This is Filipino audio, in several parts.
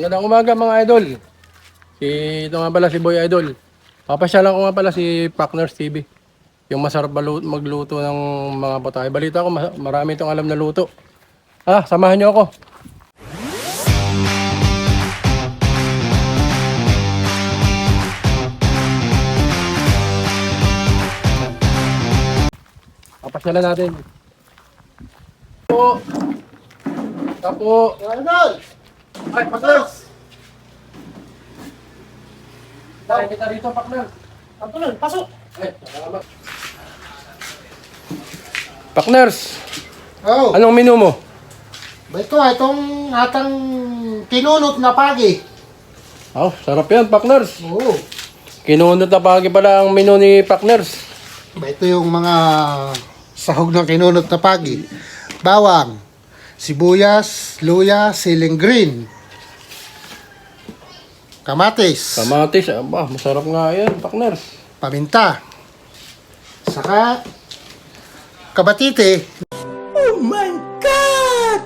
Magandang umaga mga idol. Ito nga pala si Boy Idol. Papasyalan ko nga pala si Partners TV. Yung masarap magluto ng mga patay. Balita ko marami itong alam na luto. Samahan niyo ako. Papasyalan natin. Tapo. Idol! Ay, Partners! Tayo kita rito, Partners. Idol, pasok! Ay, salamat. Partners, Oh, anong menu mo? itong atang kinunot na pagi. Sarap yan, Partners. Oo. Kinunot na pagi pala ang menu ni Partners. Ito yung mga sahog ng kinunot na pagi. Bawang, sibuyas, luya, siling green, kamatis, Kamatis, masarap nga yan, Partners. paminta, saka kabatite. Oh my God!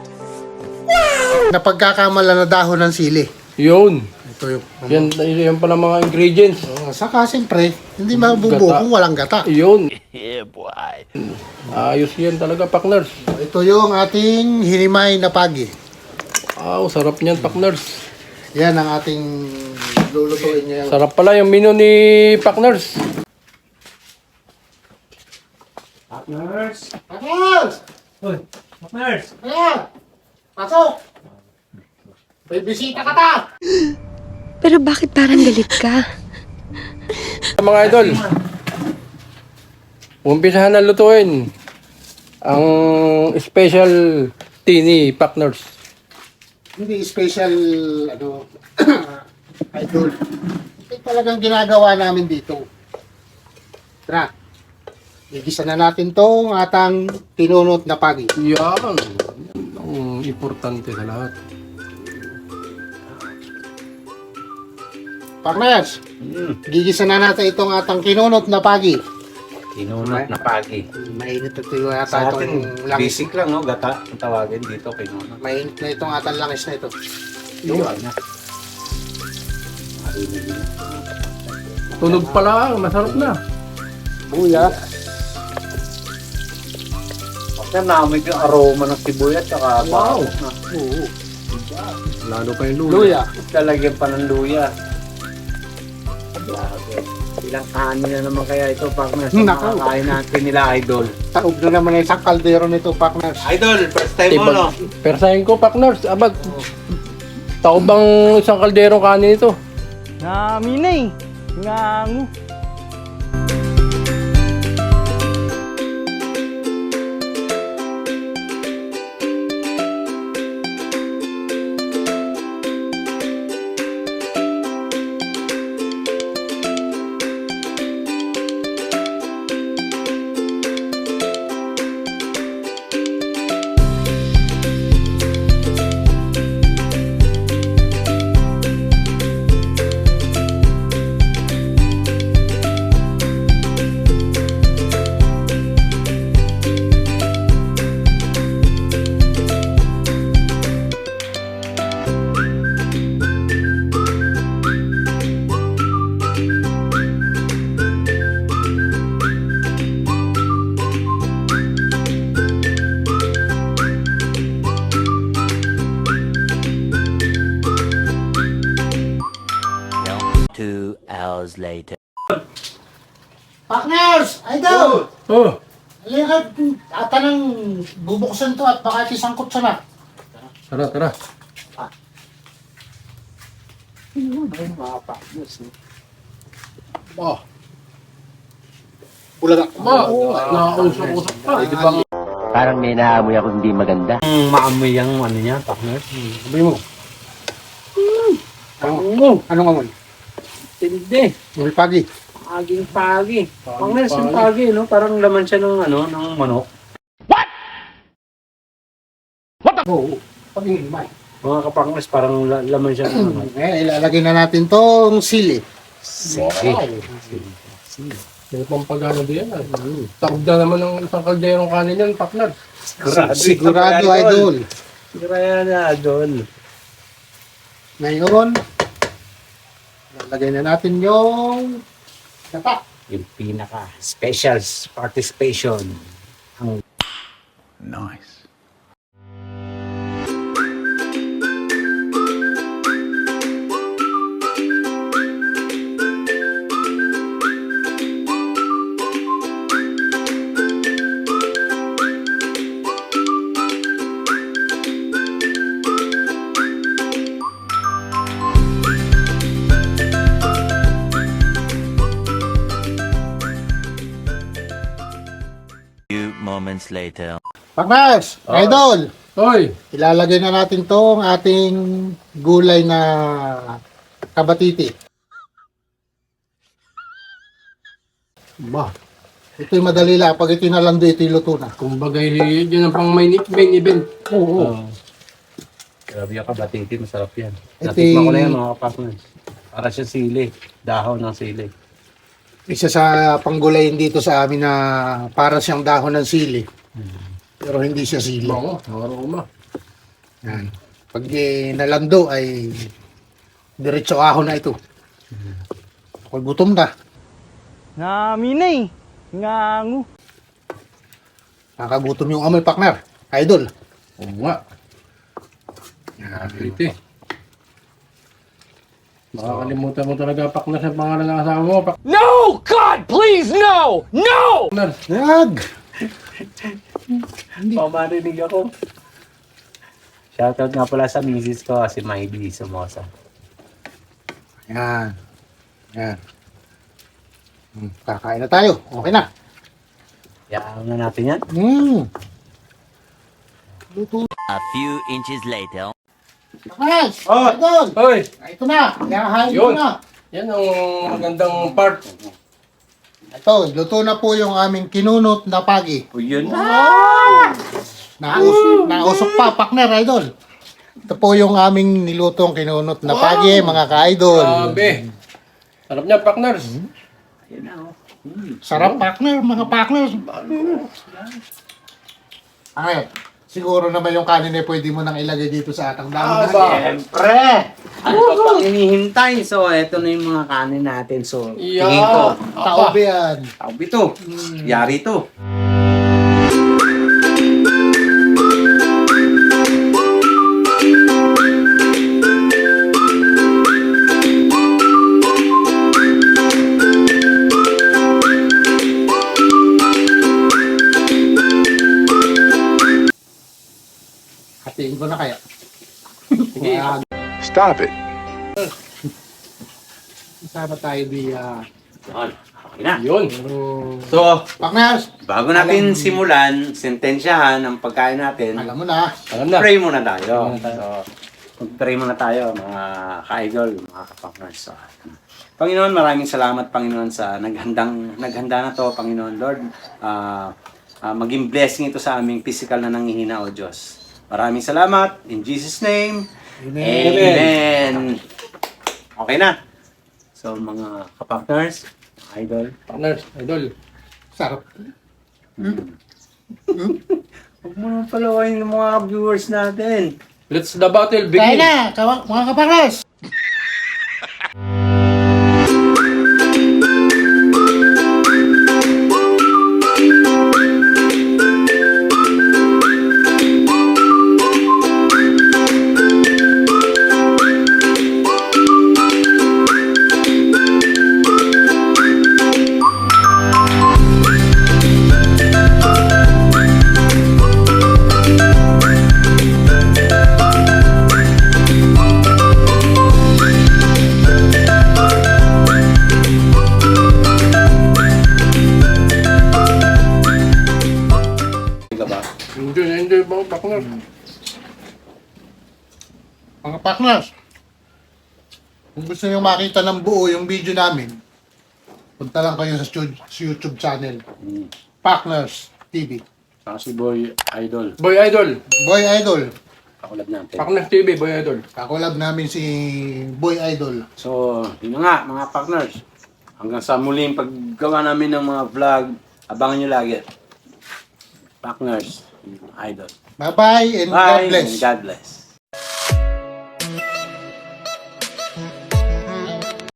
Wow! Na pagkakamala na dahon ng sili. Yun. Ito yung Yan pala mga ingredients. saka siyempre, hindi mabubuo Gata. kung walang gata. Yun. Yeah, boy. Ayos yan talaga, Partners. Ito yung ating hinimay na pagi. Sarap niyan, Partners. Yan ang ating lulutuin niya. Sarap pala yung menu ni Partners. Partners! Partners! Hoy, partners! Ayan! Pasok! May bisita ka ta! Pero bakit parang galit ka? Mga idol, umpisahan na lutuin ang special tea ni Partners. Hindi special, idol. Ito talagang ginagawa namin dito. Tara, igisa na natin tong atang tinunot na pagi. Yan. Ang importante sa lahat. Partners, gigisa na natin itong atang kinunot na pagi. Kinunot na pagi. Mainit ito yung Sa ata atin, itong langis. basic lang, no? Gata, ang tawagin dito, kinunot. Mainit na itong atang langis na ito. Yun na. Marinig na. Tunog pala, masarap na. Buya. Kasi naamoy ko yung aroma ng sibuyas at Wow. Oo. Lalo pa yung luya. Luya. Lalagyan pa ng luya. Grabe. Ilang kanin na naman kaya ito, partners. Naku. Makakain natin nila, idol. Taob na naman isang kaldero nito, partners. Idol, first time mo, no? Persahin ko, Partners. Tao bang isang kalderong kanin ito? Naminay, ngangu. Two hours later. Partners! Idol! Oh, Halika, ata nang bubuksan to at baka isangkot sa na. tara, tara. Ay, mga partners. Oh, Bulaga. nakausap-usap pa. Pwede bang Parang may naamoy ako hindi maganda. maamoy yung ano niya, partners? Sabi mo. Anong amoy? Tindi. May pagi. Aging pagi. Partners yung pagi. pagi, no? Parang laman siya ng, ng manok. Oo. Pag-iimay. Mga kapanglas, parang laman siya ng manok. Ilalagay na natin tong sili. Sige. May pampagano din yan. Takot na naman ng isang kalderong kanin yan, Partner. Sigurado, Sigurado, idol. Sigurado, idol. Ngayon, lalagay na natin yung gata. Yung pinaka special participation. Nice. Few moments later. Pagmas, idol, Hoy! ilalagay na natin tong ating gulay na kabatiti. Ba, ito'y madali lang. Pag ito'y nalando, ito'y luto na. Kumbaga, yun ang pang main event. Oo. Grabe yung kabatiti, masarap yan. Ito Natikman ko na yung- yan mga kapatid. Para siya sili. Dahon ng sili. Isa sa panggulayin dito sa amin na para siyang dahon ng sili. Pero hindi siya sili. Bango, ang aroma. Yan. Pag nalando ay diretso ahon na ito. Ako gutom na. Naminay. Ngangu. Nakagutom yung amoy, partner. Idol. Oo nga. Kapiti. Makakalimutan mo talaga, Paknar, sa pangalan ng asawa mo. No! God, please, no! No! Paknar. Yag! Pamarinig ako. Shoutout nga pala sa misis ko, si Maidi Somoza. Yan. Yan. Kakain na tayo. Okay na. Yaan na natin yan. Luto. A few inches later. Yes! Oh! Idol! Hoy! Ito na. Yahain Yun. ko na. Yan ang magandang part. Ito, luto na po yung aming kinunot na pagi. O yun. Nausok pa, partner, idol. Ito po yung aming nilutong kinunot na pagi, mga ka-idol. Grabe. Sarap niya, Paknar. Ayun na, oh. Sarap, partner, mga partner. Ay, siguro naman yung kanin ay pwede mo nang ilagay dito sa atang dahon. Siyempre! Ano pa pang hinihintay? So, eto na yung mga kanin natin. So, Yeah. tingin ko, Taob yan. tawag ito. Yari ito. Hatiin ko na kaya. Sige. Stop it. Sana tayo di... Yun. Okay na. Yun. So, Partners, bago natin simulan, sentensyahan ang pagkain natin, alam mo na. Alam na. pray muna tayo. So, mag-pray muna tayo, mga ka-idol, mga ka-partners. So, Panginoon, maraming salamat, Panginoon, sa naghanda na to, Panginoon, Lord. Maging blessing ito sa aming physical na nanghihina, O Diyos. Maraming salamat. In Jesus' name, Amen. Okay na. So, mga ka-partners, idol, Paknar, idol. Sarap. huwag mo naman palawain ng mga viewers natin. Let's the battle Kaya begin. na, mga kapangers. Enjoy ba, Paknar? Mga partners, kung gusto nyo makita ng buo yung video namin, punta lang kayo sa YouTube channel, Partners TV. Saka si Boy Idol. Boy Idol. Boy Idol. Kakulab natin. Paknar TV, Boy Idol. Kakolab namin si Boy Idol. So, yun na nga, mga partners. Hanggang sa muling paggawa namin ng mga vlog, abangan nyo lagi. Partners, Idol. Bye-bye and Bye, God bless. and God bless.